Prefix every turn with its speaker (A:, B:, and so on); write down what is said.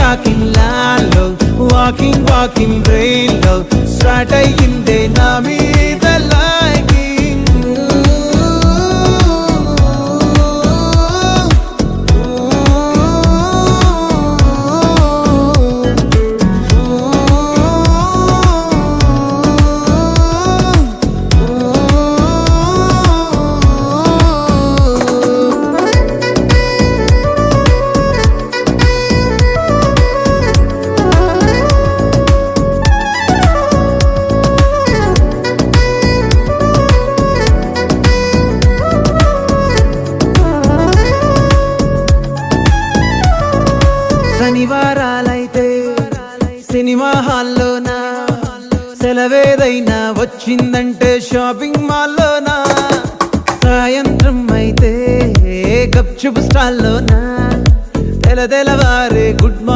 A: Talking land లో walking brain లో start అయ్యిందే నా మీద లైకింగ్. శనివారాలైతే సినిమా హాల్లోనా, సెలవేదైనా వచ్చిందంటే షాపింగ్ మాల్లోనా, సాయంత్రం అయితే గప్చుప్ స్టాల్లోనా, తెలవారే గుడ్ మార్నింగ్